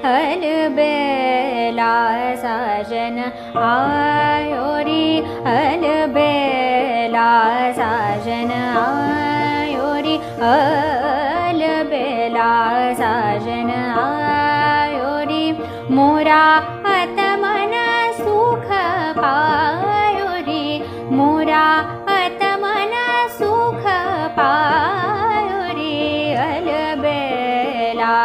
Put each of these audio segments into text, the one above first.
अलबेला साजन आयो रे, अलबेला साजन आयो रे, अलबेला साजन आयो रे, मोरा आत्मन सुख पायो रे, मोरा आत्मन सुख पायो रे, अलबेला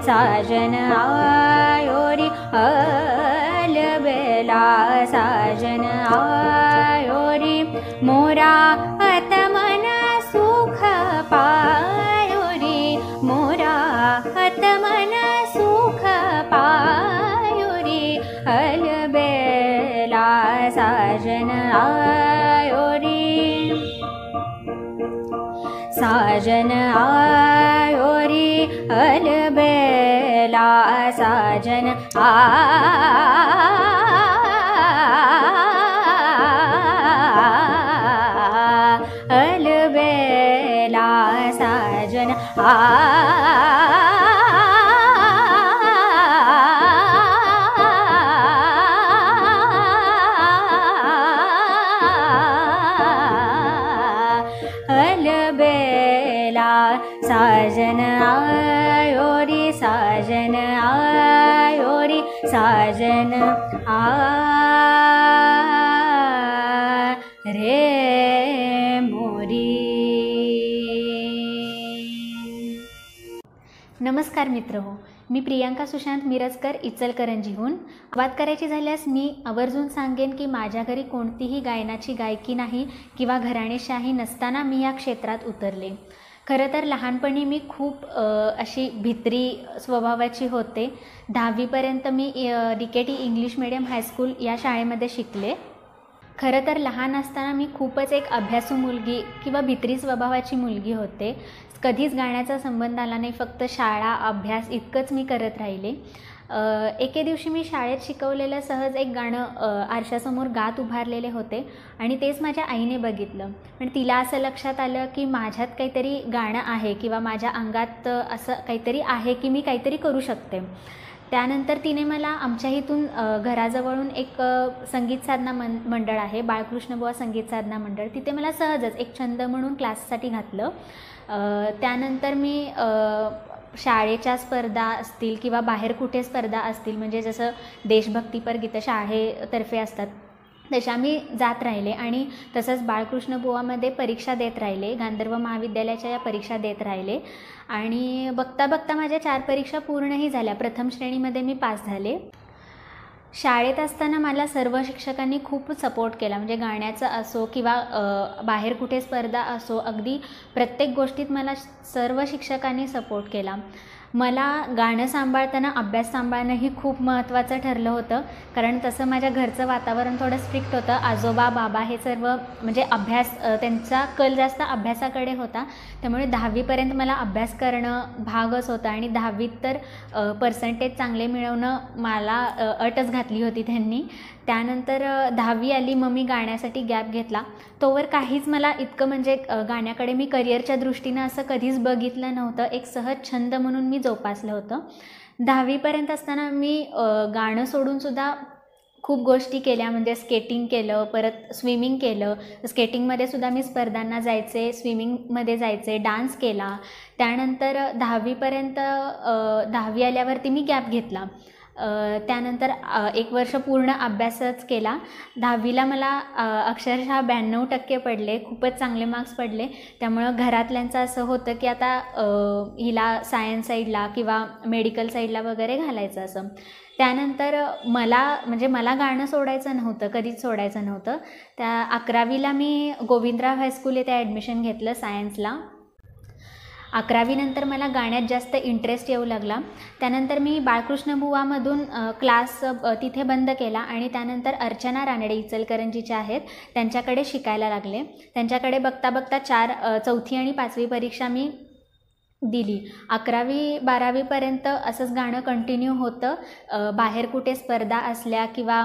साजन आयो रे, अलबेला साजन आयो रे, मोरा आत्मन सुख पायो रे, मोरा आत्मन सुख पायो रे, अलबेला साजन आयो रे, साजन आयो रे, अलबेला साजन अलबेला साजन अलबेला साजन आयो रे, साजन आयो रे, साजन आ रे मोरी। नमस्कार मित्रहो, मी प्रियांका सुशांत मिरजकर इचलकरंजीहून। बात करायची झाल्यास मी आवर्जून सांगेन की माझ्या घरी कोणतीही गायनाची गायकी नाही किंवा घराणेशाही नसताना मी या क्षेत्रात उतरले। खरं तर लहानपणी मी खूप अशी भित्री स्वभावाची होते। 10वीपर्यंत मी DKT इंग्लिश मीडियम हायस्कूल या शाळेमध्ये शिकले। खरं तर लहान असताना मी खूपच एक अभ्यासू मुलगी किंवा भित्री स्वभावाची मुलगी होते। कधीच गाण्याचा संबंध आला नाही, फक्त शाळा अभ्यास इतकंच मी करत राहिले। एके दिवशी मी शाळेत शिकवलेलं सहज एक गाणं आरशासमोर गात उभारलेले होते आणि तेच माझ्या आईने बघितलं आणि तिला असं लक्षात आलं की माझ्यात काहीतरी गाणं आहे किंवा माझ्या अंगात असं काहीतरी आहे की मी काहीतरी करू शकते। त्यानंतर तिने मला आमच्या इथून घराजवळून एक संगीत साधना मंडळ आहे, बाळकृष्णबुवा संगीत साधना मंडळ, तिथे मला सहजच एक छंद म्हणून क्लाससाठी घातलं। त्यानंतर मी शाळेच्या स्पर्धा असतील किंवा बाहेर कुठे स्पर्धा असतील, म्हणजे जसं देशभक्तीपर गीतं शाळेतर्फे असतात तशा मी जात राहिले आणि तसंच बाळकृष्णबुवामध्ये परीक्षा देत राहिले, गांधर्व महाविद्यालयाच्या या परीक्षा देत राहिले आणि बघता बघता माझ्या 4 परीक्षा पूर्णही झाल्या। प्रथम श्रेणीमध्ये मी पास झाले। शाळेत असताना मला सर्व शिक्षकांनी खूप सपोर्ट केला, म्हणजे गाण्याचं असो किंवा बाहेर कुठे स्पर्धा असो, अगदी प्रत्येक गोष्टीत मला सर्व शिक्षकांनी सपोर्ट केला। मला गाणं सांभाळताना अभ्यास सांभाळणंही खूप महत्त्वाचं ठरलं होतं, कारण तसं माझ्या घरचं वातावरण थोडं स्ट्रिक्ट होतं। आजोबा बाबा हे सर्व म्हणजे अभ्यास, त्यांचा कल जास्त अभ्यासाकडे होता, त्यामुळे 10वीपर्यंत मला अभ्यास करणं भागच होता आणि 10वीत तर पर्सेंटेज चांगले मिळवणं मला अटच घातली होती त्यांनी। त्यानंतर 10वी आली, मग मी गाण्यासाठी गॅप घेतला। तोवर काहीच मला इतकं म्हणजे गाण्याकडे मी करिअरच्या दृष्टीनं असं कधीच बघितलं नव्हतं, एक सहज छंद म्हणून मी जोपासलं होतं। 10वीपर्यंत असताना मी गाणं सोडूनसुद्धा खूप गोष्टी केल्या, म्हणजे स्केटिंग केलं, परत स्विमिंग केलं। स्केटिंगमध्ये सुद्धा मी स्पर्धांना जायचे, स्विमिंगमध्ये जायचे, डान्स केला। त्यानंतर 10वीपर्यंत 10वी आल्यावरती मी गॅप घेतला। त्यानंतर 1 वर्ष पूर्ण अभ्यासच केला. 10वीला मला अक्षरशः 92% पडले, खूपच चांगले मार्क्स पडले. त्यामुळं घरातल्यांचं असं होतं की आता हिला सायन्स साईडला किंवा मेडिकल साईडला वगैरे घालायचं असं. त्यानंतर मला गाणं सोडायचं नव्हतं, कधीच सोडायचं नव्हतं. 11वीला मी गोविंदराव हायस्कूल येथे ॲडमिशन घेतलं सायन्सला. 11वीनंतर मला गाण्यात जास्त इंटरेस्ट येऊ लागला. त्यानंतर मी बाळकृष्ण बुवामधून क्लास तिथे बंद केला आणि त्यानंतर अर्चना रानडे इचलकरंजीच्या आहेत, त्यांच्याकडे शिकायला लागले. त्यांच्याकडे बघता बघता 4वी आणि 5वी परीक्षा मी दिली. 11वी 12वीपर्यंत असंच गाणं कंटिन्यू होतं. बाहेर कुठे स्पर्धा असल्या किंवा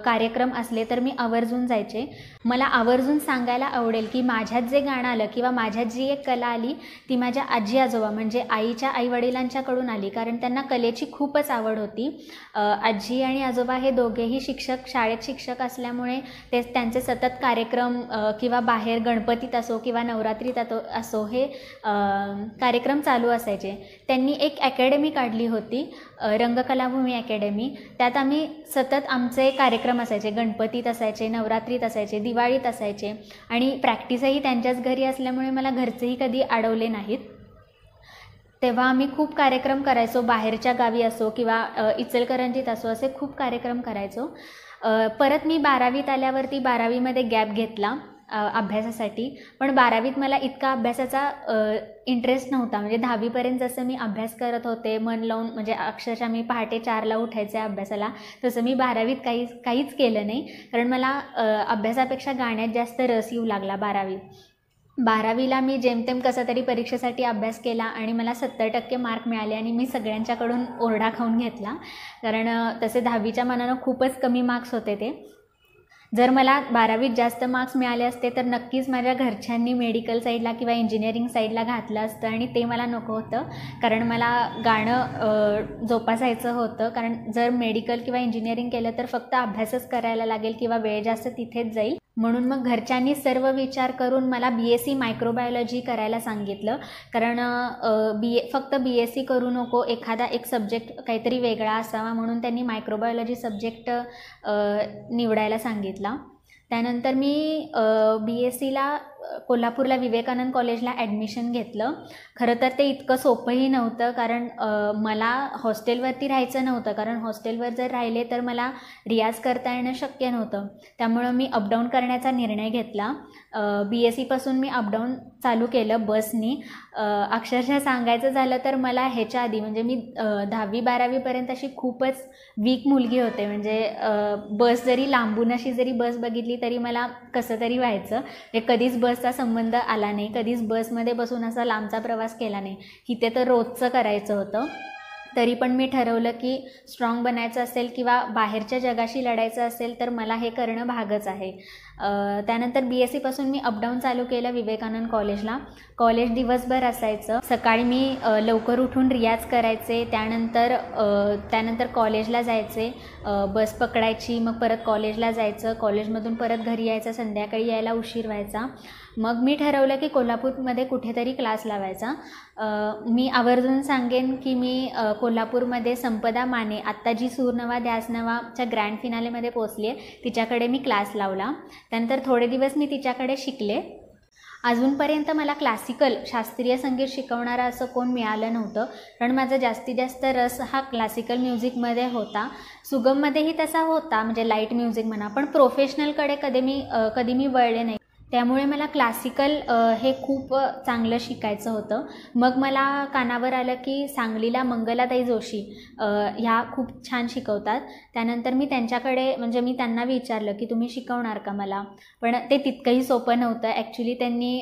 कार्यक्रम असले तर मी आवर्जून जायचे. मला आवर्जून सांगायला आवडेल की माझ्यात जे गाणं आलं किंवा माझ्यात जी एक कला आली ती माझ्या आजी आजोबा म्हणजे आईच्या आईवडिलांच्याकडून आली, कारण त्यांना कलेची खूपच आवड होती. आजी आणि आजोबा हे दोघेही शिक्षक, शाळेत शिक्षक असल्यामुळे त्यांचे सतत कार्यक्रम किंवा बाहेर गणपतीत असो किंवा नवरात्रीत असो हे कार्यक्रम चालू असायचे. त्यांनी एक अकॅडमी काढली होती, रंगकलाभूमी अकॅडमी. त्यात आम्ही सतत आमचे कार्यक्रम असायचे, गणपतीत असायचे, नवरात्रीत असायचे, दिवाळीत असायचे आणि प्रॅक्टिसही त्यांच्याच घरी असल्यामुळे मला घरचेही कधी अडवले नाहीत. तेव्हा आम्ही खूप कार्यक्रम करायचो, बाहेरच्या गावी असो किंवा इचलकरंजीत असो, असे खूप कार्यक्रम करायचो. परत मी 12वीत आल्यावरती 12वीमध्ये गॅप घेतला अभ्यासासाठी. पण 12वीत मला इतका अभ्यासाचा इंटरेस्ट नव्हता. म्हणजे 10वीपर्यंत जसं मी अभ्यास करत होते मन लावून, म्हणजे अक्षरशः मी पहाटे 4ला उठायचे अभ्यासाला, तसं मी 12वीत काहीच केलं नाही. कारण मला अभ्यासापेक्षा गाण्यात जास्त रस येऊ लागला 12वीला मी जेमतेम कसा तरी परीक्षेसाठी अभ्यास केला आणि मला 70% मार्क मिळाले आणि मी सगळ्यांच्याकडून ओरडा खाऊन घेतला. कारण तसे 10वीच्या मानानं खूपच कमी मार्क्स होते ते. जर मला 12वीत जास्त मार्क्स मिळाले असते तर नक्कीच माझ्या घरच्यांनी मेडिकल साईडला किंवा इंजिनिअरिंग साईडला घातलं असतं आणि ते मला नको होतं. कारण मला गाणं जोपासायचं होतं. कारण जर मेडिकल किंवा इंजिनिअरिंग केलं तर फक्त अभ्यासच करायला लागेल किंवा वेळ जास्त तिथेच जाईल. म्हणून मग घरच्यांनी सर्व विचार करून मला BSc मायक्रोबायोलॉजी करायला सांगितलं. कारण फक्त BSc करू नको, एखादा एक सब्जेक्ट काहीतरी वेगळा असावा, म्हणून त्यांनी मायक्रोबायोलॉजी सब्जेक्ट निवडायला सांगितला. त्यानंतर मी BScला कोल्हापूरला विवेकानंद कॉलेजला ॲडमिशन घेतलं. खरं तर ते इतकं सोपंही नव्हतं, कारण मला हॉस्टेलवरती राहायचं नव्हतं. कारण हॉस्टेलवर जर राहिले तर मला रियाज करता येणं शक्य नव्हतं. त्यामुळं मी अपडाऊन करण्याचा निर्णय घेतला. BScपासून मी अपडाऊन चालू केलं बसनी. अक्षरशः सांगायचं झालं तर मला ह्याच्या आधी म्हणजे मी 10वी 12वीपर्यंत अशी खूपच वीक मुलगी होते. म्हणजे बस जरी लांबून अशी जरी बस बघितली तरी मला कसं तरी व्हायचं. म्हणजे कधीच बसचा संबंध आला नाही, कधीच बसमध्ये बसून असा लांबचा प्रवास केला नाही. इथे तर रोजचं करायचं होतं. तरी पण मी ठरवलं की स्ट्रॉंग बनायचं असेल किंवा बाहेरच्या जगाशी लढायचं असेल तर मला हे करणं भागच आहे. त्यानंतर BScपासून मी अपडाऊन चालू केलं विवेकानंद कॉलेजला. कॉलेज दिवसभर असायचं. सकाळी मी लवकर उठून रियाज करायचे, त्यानंतर कॉलेजला जायचे, बस पकडायची, मग परत कॉलेजला जायचं, कॉलेजमधून परत घरी यायचं, संध्याकाळी यायला उशीर व्हायचा. मग मी ठरवलं की कोल्हापूरमध्ये कुठेतरी क्लास लावायचा. मी आवर्जून सांगेन की मी कोल्हापूरमध्ये संपदा माने, आत्ता जी सूर नवा ध्यास नवाच्या ग्रँड फिनालेमध्ये पोचली आहे, तिच्याकडे मी क्लास लावला. त्यानंतर थोडे दिवस मी तिच्याकडे शिकले. अजूनपर्यंत मला क्लासिकल शास्त्रीय संगीत शिकवणारा असं कोण मिळालं नव्हतं. कारण माझा जास्तीत जास्त रस हा क्लासिकल म्युझिकमध्ये होता. सुगममध्येही तसा होता, म्हणजे लाईट म्युझिक म्हणा, पण प्रोफेशनलकडे कधी मी वळले नाही. त्यामुळे मला क्लासिकल हे खूप चांगलं शिकायचं होतं. मग मला कानावर आलं की सांगलीला मंगलाताई जोशी ह्या खूप छान शिकवतात. त्यानंतर मी त्यांच्याकडे म्हणजे मी त्यांना विचारलं की तुम्ही शिकवणार का मला. पण ते तितकंही सोपं नव्हतं. ॲक्च्युली त्यांनी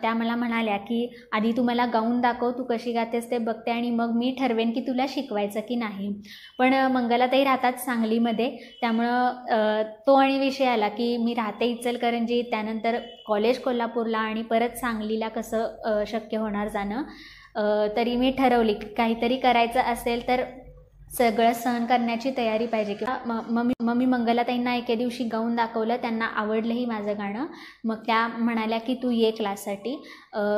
त्या मला म्हणाल्या की आधी तू मला गाऊन दाखव, तू कशी गातेस ते बघते आणि मग मी ठरवेन की तुला शिकवायचं की नाही. पण मंगलाताई राहतात सांगलीमध्ये, त्यामुळं तो आणि विषय आला की मी राहते इचलकरंजी, त्यानंतर कॉलेज कोल्हापूरला आणि परत सांगलीला कसं शक्य होणार जाणं. तरी मी ठरवली की काहीतरी करायचं असेल तर सगळं सहन करण्याची तयारी पाहिजे. किंवा मग मी मंगलाताईंना एके दिवशी गाऊन दाखवलं, त्यांना आवडलंही माझं गाणं. मग त्या म्हणाल्या की तू ये क्लाससाठी.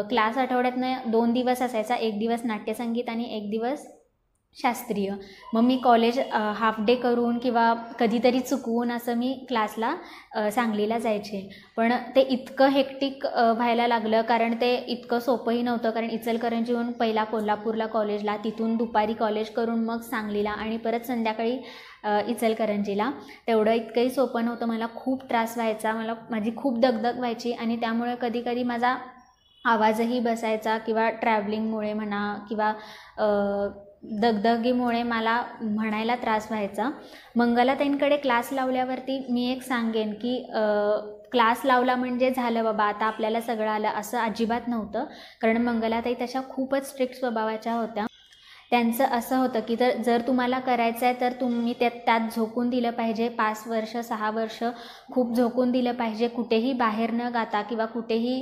क्लास आठवड्यातनं 2 दिवस असायचा, 1 दिवस नाट्यसंगीत आणि 1 दिवस शास्त्रीय. मग मी कॉलेज हाफ डे करून किंवा कधीतरी चुकवून असं मी क्लासला सांगलीला जायचे. पण ते इतकं हेक्टिक व्हायला लागलं, कारण ते इतकं सोपंही नव्हतं. कारण इचलकरंजीहून पहिला कोल्हापूरला कॉलेजला, तिथून दुपारी कॉलेज करून मग सांगलीला आणि परत संध्याकाळी इचलकरंजीला. तेवढं इतकंही सोपं नव्हतं. मला खूप त्रास व्हायचा, माझी खूप दगदग व्हायची आणि त्यामुळे कधीकधी माझा आवाजही बसायचा किंवा ट्रॅव्हलिंगमुळे म्हणा किंवा दगदगीमुळे मला म्हणायला त्रास व्हायचा. मंगलाताईंकडे क्लास लावल्यावरती मी एक सांगेन की क्लास लावला म्हणजे झालं बाबा आता आपल्याला सगळं आलं असं अजिबात नव्हतं. कारण मंगलाताई तशा खूपच स्ट्रिक्ट स्वभावाच्या होत्या. त्यांचं असं होतं की जर तुम्हाला करायचं आहे तर तुम्ही त्यात झोकून दिलं पाहिजे. 5 वर्ष 6 वर्ष खूप झोकून दिलं पाहिजे. कुठेही बाहेर न गाता किंवा कुठेही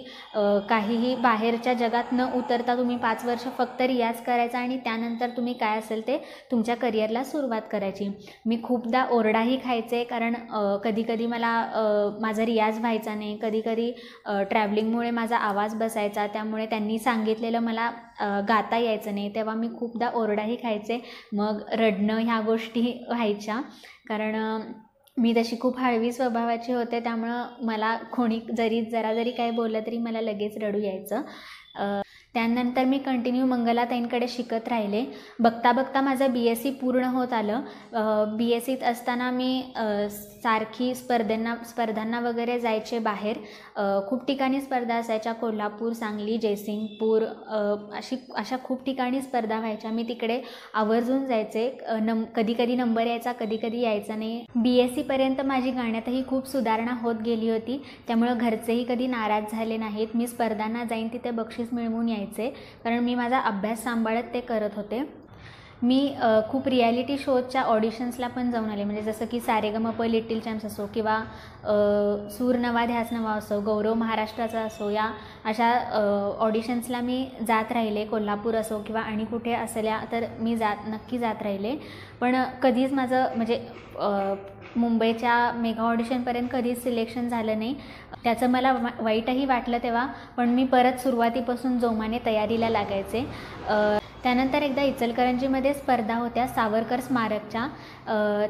काहीही बाहेरच्या जगात न उतरता तुम्ही 5 वर्ष फक्त रियाज करायचा आणि त्यानंतर तुम्ही काय असेल ते तुमच्या करिअरला सुरुवात करायची. मी खूपदा ओरडाही खायचे, कारण कधीकधी मला माझा रियाज व्हायचा नाही. कधीकधी ट्रॅव्हलिंगमुळे माझा आवाज बसायचा, त्यामुळे त्यांनी सांगितलेलं मला गाता यायचं नाही. तेव्हा मी खूपदा ओरडाही खायचे, मग रडणं ह्या गोष्टी व्हायच्या. कारण मी तशी खूप हळवी स्वभावाची होते, त्यामुळं मला कोणी जरी काही बोललं तरी मला लगेच रडू यायचं. त्यानंतर मी कंटिन्यू मंगलाताईंकडे शिकत राहिले. बघता बघता माझं BSc पूर्ण होत आलं. BScत असताना मी सारखी स्पर्धांना वगैरे जायचे बाहेर. खूप ठिकाणी स्पर्धा असायच्या, कोल्हापूर, सांगली, जयसिंगपूर अशा खूप ठिकाणी स्पर्धा व्हायच्या. मी तिकडे आवर्जून जायचे. कधी नंबर यायचा, कधी यायचा नाही. BScपर्यंत माझी गाण्यातही खूप सुधारणा होत गेली होती, त्यामुळं घरचेही कधी नाराज झाले नाहीत. मी स्पर्धांना जाईन तिथे बक्षीस मिळवून यायचे, कारण मी माझा अभ्यास सांभाळत ते करत होते. मी खूप रियालिटी शोजच्या ऑडिशन्सला पण जाऊन आले, म्हणजे जसं की सारेगमप, लिटिल चॅम्प्स असो किंवा सूर नवा ध्यास नवा असो, गौरव महाराष्ट्राचा असो, या अशा ऑडिशन्सला मी जात राहिले. कोल्हापूर असो किंवा आणि कुठे असल्या तर मी नक्की जात राहिले. पण कधीच माझं म्हणजे मुंबईच्या मेगा ऑडिशनपर्यंत कधीच सिलेक्शन झालं नाही. त्याचं मला वाईटही वाटलं तेव्हा, पण मी परत सुरुवातीपासून जोमाने तयारीला लागायचे. त्यानंतर एकदा इचलकरंजीमध्ये स्पर्धा होत्या सावरकर स्मारकच्या,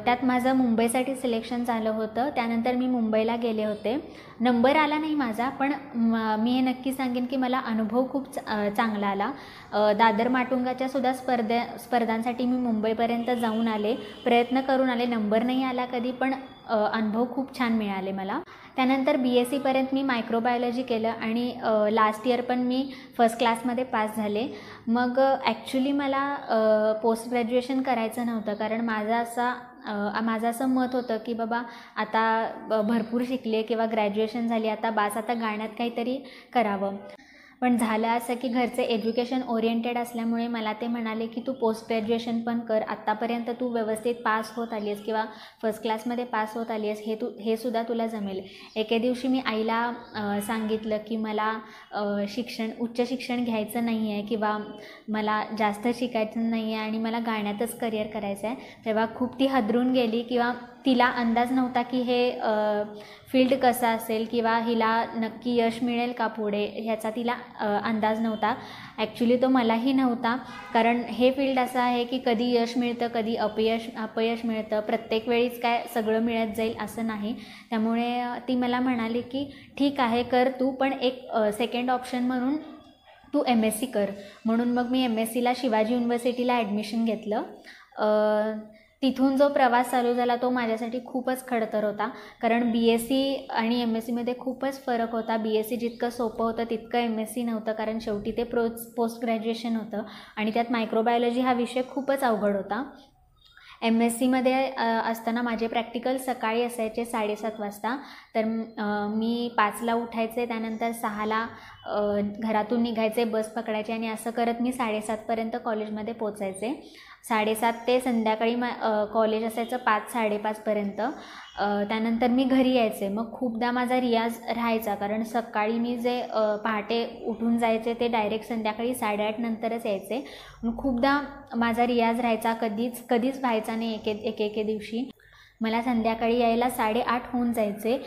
त्यात माझं मुंबईसाठी सिलेक्शन झालं होतं. त्यानंतर मी मुंबईला गेले होते. नंबर आला नाही माझा, पण मी हे नक्की सांगेन की मला अनुभव खूप चांगला आला. दादर माटुंगाच्या सुद्धा स्पर्धांसाठी मी मुंबईपर्यंत जाऊन आले, प्रयत्न करून आले. नंबर नाही आला कधी, पण अनुभव खूप छान मिळाले मला. त्यानंतर BScपर्यंत मी मायक्रोबायोलॉजी केलं आणि लास्ट इयर पण मी फर्स्ट क्लासमध्ये पास झाले. मग ॲक्च्युली मला पोस्ट ग्रॅज्युएशन करायचं नव्हतं, कारण माझं असं मत होतं की बाबा आता भरपूर शिकले किंवा ग्रॅज्युएशन झाली, आता आता गाण्यात काहीतरी करावं. पण झालं असं की घरचे एज्युकेशन ओरिएंटेड असल्यामुळे मला ते म्हणाले की तू पोस्ट ग्रॅज्युएशन पण कर, आत्तापर्यंत तू व्यवस्थित पास होत आली आहेस किंवा फर्स्ट क्लासमध्ये पास होत आली आहेस, हे सुद्धा तुला जमेल. एके दिवशी मी आईला सांगितलं की मला उच्च शिक्षण घ्यायचं नाही आहे किंवा मला जास्त शिकायचं नाही आहे आणि मला गाण्यातच करिअर करायचं आहे. तेव्हा खूप ती हादरून गेली, किंवा तिला अंदाज नव्हता की हे फील्ड कसं असेल किंवा हिला नक्की यश मिळेल का पुढे, ह्याचा तिला अंदाज नव्हता. ॲक्च्युली तो मलाही नव्हता, कारण हे फील्ड असं आहे की कधी यश मिळतं, कधी अपयश मिळतं. प्रत्येक वेळीच काय सगळं मिळत जाईल असं नाही. त्यामुळे ती मला म्हणाली की ठीक आहे कर तू, पण एक सेकंड ऑप्शन म्हणून तू MSc कर. म्हणून मग मी MScला शिवाजी युनिव्हर्सिटीला ॲडमिशन घेतलं. तिथून जो प्रवास चालू झाला तो माझ्यासाठी खूपच खडतर होता, कारण BSc आणि MScमध्ये खूपच फरक होता. BSc जितकं सोपं होतं तितकं MSc नव्हतं, कारण शेवटी ते पोस्ट ग्रॅज्युएशन होतं आणि त्यात मायक्रोबायोलॉजी हा विषय खूपच अवघड होता. MScमध्ये असताना माझे प्रॅक्टिकल सकाळी असायचे 7:30 वाजता, तर मी 5ला उठायचे, त्यानंतर 6ला घरातून निघायचे, बस पकडायचे आणि असं करत मी 7:30पर्यंत कॉलेजमध्ये पोचायचे. 7:30 ते संध्याकाळी कॉलेज असायचं 5-5:30पर्यंत. त्यानंतर मी घरी यायचे. मग खूपदा माझा रियाज राहायचा, कारण सकाळी मी जे पहाटे उठून जायचे ते डायरेक्ट संध्याकाळी 8:30 नंतरच यायचे. खूपदा माझा रियाज राहायचा, कधीच व्हायचा नाही एके दिवशी. मला संध्याकाळी यायला 8:30 होऊन जायचे.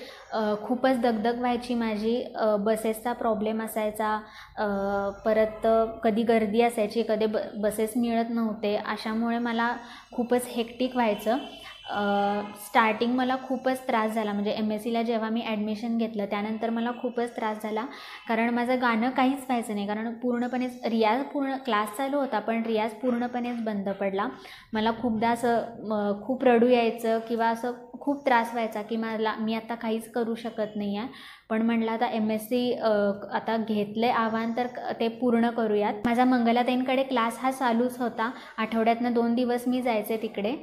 खूपच दगदग व्हायची माझी. बसेसचा प्रॉब्लेम असायचा, परत कधी गर्दी असायची, कधी बसेस मिळत नव्हते. अशामुळे मला खूपच हेक्टिक व्हायचं. स्टार्टिंग मला खूपच त्रास झाला, म्हणजे MScला जेव्हा मी ॲडमिशन घेतलं त्यानंतर मला खूपच त्रास झाला, कारण माझं गाणं काहीच व्हायचं नाही. कारण पूर्णपणेच क्लास चालू होता पण रियाज पूर्णपणेच बंद पडला. मला खूपदा असं खूप रडू यायचं किंवा असं खूप त्रास व्हायचा की मी आता काहीच करू शकत नाही आहे. पण म्हटलं आता MSc आता घेतले आव्हान तर ते पूर्ण करूयात. माझा मंगलाताईंकडे क्लास हा चालूच होता. आठवड्यातनं 2 दिवस मी जायचे तिकडे.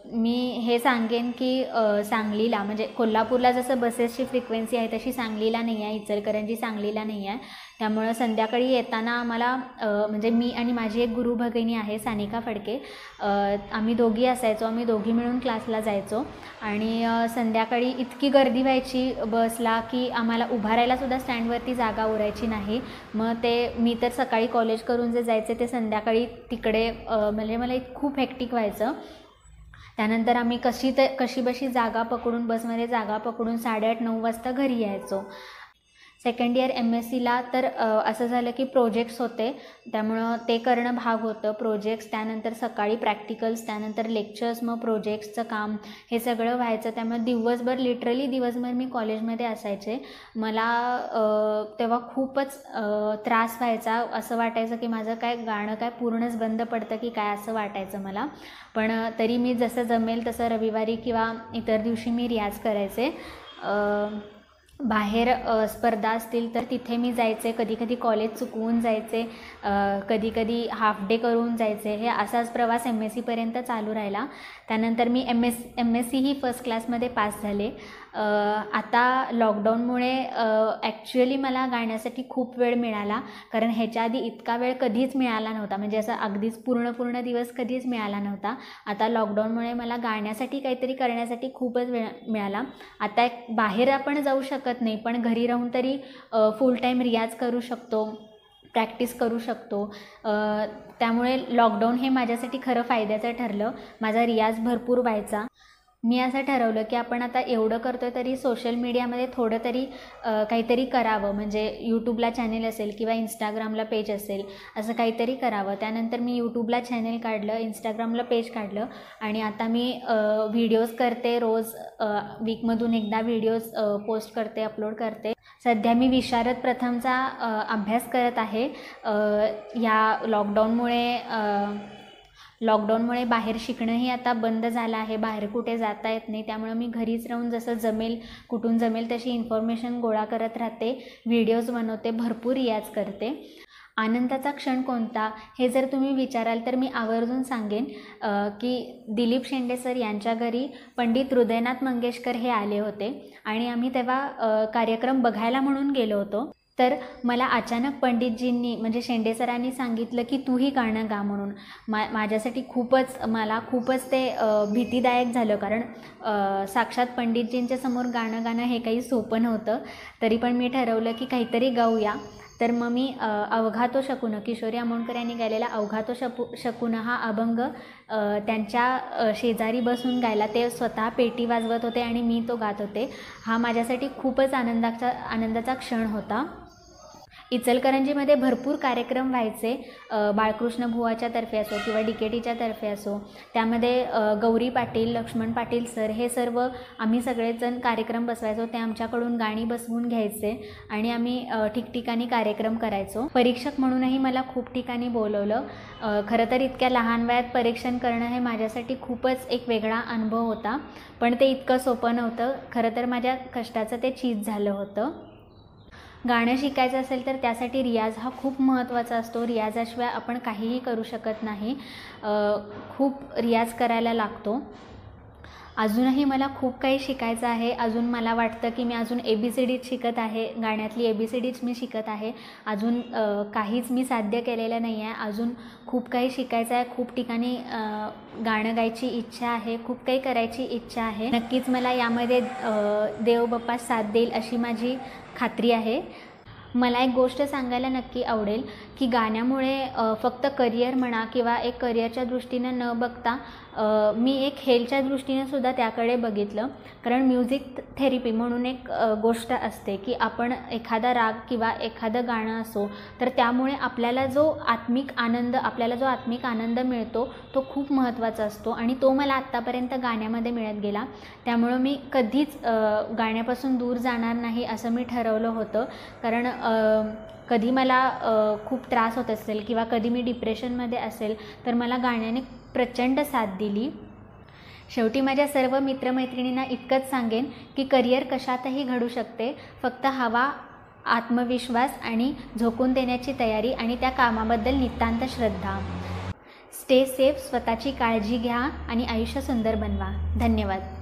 मी हे सांगेन की सांगलीला, म्हणजे कोल्हापूरला जसं बसेसची फ्रिक्वेन्सी आहे तशी सांगलीला नाही आहे, इचलकरंजी सांगलीला नाही आहे. त्यामुळं संध्याकाळी येताना आम्हाला म्हणजे मी आणि माझी एक गुरु भगिनी आहे सानिका फडके, आम्ही दोघी असायचो. आम्ही दोघी मिळून क्लासला जायचो आणि संध्याकाळी इतकी गर्दी व्हायची बसला की आम्हाला उभा राहायलासुद्धा स्टँडवरती जागा उरायची नाही. मग मी तर सकाळी कॉलेज करून जे जायचे ते संध्याकाळी तिकडे, म्हणजे मला खूप हेक्टिक व्हायचं. त्यानंतर आम्ही कशी बशी जागा पकडून, बसमध्ये जागा पकडून 8:30-9 वाजता घरी यायचो. सेकंड इयर MScला तर असं झालं की प्रोजेक्ट्स होते, त्यामुळं ते करणं भाग होतं. प्रोजेक्ट्स, त्यानंतर सकाळी प्रॅक्टिकल्स, त्यानंतर लेक्चर्स, मग प्रोजेक्ट्सचं काम, हे सगळं व्हायचं. त्यामुळे लिटरली दिवसभर मी कॉलेजमध्ये असायचे. मला तेव्हा खूपच त्रास व्हायचा. असं वाटायचं की माझं गाणं काय पूर्णच बंद पडतं की काय, असं वाटायचं मला. पण तरी मी जसं जमेल तसं रविवारी किंवा इतर दिवशी मी रियाज करायचे. बाहेर स्पर्धा असतील तर तिथे मी जायचे. कधी कॉलेज चुकवून जायचे, कधी हाफ डे करून जायचे. हे असाच प्रवास MScपर्यंत चालू राहिला. त्यानंतर मी MSc ही फर्स्ट क्लासमध्ये पास झाले. आता लॉकडाऊनमुळे ॲक्च्युअली मला गाण्यासाठी खूप वेळ मिळाला, कारण ह्याच्या आधी इतका वेळ कधीच मिळाला नव्हता. म्हणजे असं अगदीच पूर्ण दिवस कधीच मिळाला नव्हता. आता लॉकडाऊनमुळे मला गाण्यासाठी काहीतरी करण्यासाठी खूपच वेळ मिळाला. आता बाहेर आपण जाऊ शकत नाही, पण घरी राहून तरी फुल टाईम रियाज करू शकतो, प्रॅक्टिस करू शकतो. त्यामुळे लॉकडाऊन हे माझ्यासाठी खरं फायद्याचं ठरलं. माझा रियाज भरपूर व्हायचा. मी असं ठरवलं की आपण आता एवढं करतोय तरी सोशल मीडियामध्ये थोडं तरी काहीतरी करावं, म्हणजे यूट्यूबला चॅनेल असेल किंवा इंस्टाग्रामला पेज असेल, असं काहीतरी करावं. त्यानंतर मी यूट्यूबला चॅनेल काढलं, इंस्टाग्रामला पेज काढलं आणि आता मी व्हिडिओज करते. रोज वीकमधून एकदा व्हिडिओज पोस्ट करते, अपलोड करते. सध्या मी विशारद प्रथमचा अभ्यास करत आहे. या लॉकडाऊनमुळे बाहेर शिकणंही आता बंद झालं आहे. बाहेर कुठे जाता येत नाही, त्यामुळे मी घरीच राहून जसं जमेल, कुठून जमेल तशी इन्फॉर्मेशन गोळा करत राहते, व्हिडिओज बनवते, भरपूर रियाज करते. आनंदाचा क्षण कोणता हे जर तुम्ही विचाराल तर मी आवर्जून सांगेन की दिलीप शेंडे सर यांच्या घरी पंडित हृदयनाथ मंगेशकर हे आले होते आणि आम्ही तेव्हा कार्यक्रम बघायला म्हणून गेलो होतो. तर मला अचानक पंडितजींनी, म्हणजे शेंडे सरांनी सांगितलं की तूही गाणं गा म्हणून. माझ्यासाठी मला खूपच ते भीतीदायक झालं, कारण साक्षात पंडितजींच्या समोर गाणं गाणं हे काही सोपं नव्हतं. तरी पण मी ठरवलं की काहीतरी गाऊया. तर मग मी अवघा तो शकुन, किशोरी आमोणकर यांनी गायलेला अवघा तो शकुन हा अभंग त्यांच्या शेजारी बसून गायला. ते स्वतः पेटी वाजवत होते आणि मी तो गात होते. हा माझ्यासाठी खूपच आनंदाचा क्षण होता. इचलकरंजीमध्ये भरपूर कार्यक्रम व्हायचे, बाळकृष्ण बुवाच्या तर्फे असो किंवा DKTच्या तर्फे असो. त्यामध्ये गौरी पाटील, लक्ष्मण पाटील सर, हे सर्व आम्ही सगळेजण कार्यक्रम बसवायचो. ते आमच्याकडून गाणी बसवून घ्यायचे आणि आम्ही ठिकठिकाणी कार्यक्रम करायचो. परीक्षक म्हणूनही मला खूप ठिकाणी बोलवलं. खरं तर इतक्या लहान वयात परीक्षण करणं हे माझ्यासाठी खूपच एक वेगळा अनुभव होता, पण ते इतकं सोपं नव्हतं. खरं तर माझ्या कष्टाचं ते चीज झालं होतं. गाणं शिकायचं असेल तर त्यासाठी रियाज हा खूप महत्त्वाचा असतो. रियाजाशिवाय आपण काहीही करू शकत नाही. खूप रियाज करायला लागतो. अजूनही मला खूप काही शिकायचं आहे. अजून मला वाटतं की मी अजून ABCD शिकत आहे, गाण्यातली ABCDच मी शिकत आहे. अजून काहीच मी साध्य केलेलं नाही आहे. अजून खूप काही शिकायचं आहे. खूप ठिकाणी गाणं गायची इच्छा आहे, खूप काही करायची इच्छा आहे. नक्कीच मला यामध्ये देव बाप्पा साथ देईल अशी माझी खात्री आहे. मला एक गोष्ट सांगायला नक्की आवडेल की गाण्यामुळे फक्त करिअर म्हणा किंवा एक करिअरच्या दृष्टीने न बघता मी एक हेल्थच्या दृष्टीने सुद्धा त्याकडे बघितलं. कारण म्युझिक थेरपी म्हणून एक गोष्ट असते की आपण एखादा राग किंवा एखादं गाणं असो तर त्यामुळे आपल्याला जो आत्मिक आनंद मिळतो तो खूप महत्त्वाचा असतो आणि तो मला आत्तापर्यंत गाण्यामध्ये मिळत गेला. त्यामुळं मी कधीच गाण्यापासून दूर जाणार नाही असं मी ठरवलं होतं. कारण कधी मला खूप त्रास होत असेल किंवा कधी मी डिप्रेशनमध्ये असेल तर मला गाण्याने प्रचंड साथ दिली. शेवटी माझ्या सर्व मित्रमैत्रिणींना इतकंच सांगेन की करिअर कशातही घडू शकते, फक्त हवा आत्मविश्वास आणि झोकून देण्याची तयारी आणि त्या कामाबद्दल नितांत श्रद्धा. स्टे सेफ, स्वतःची काळजी घ्या आणि आयुष्य सुंदर बनवा. धन्यवाद.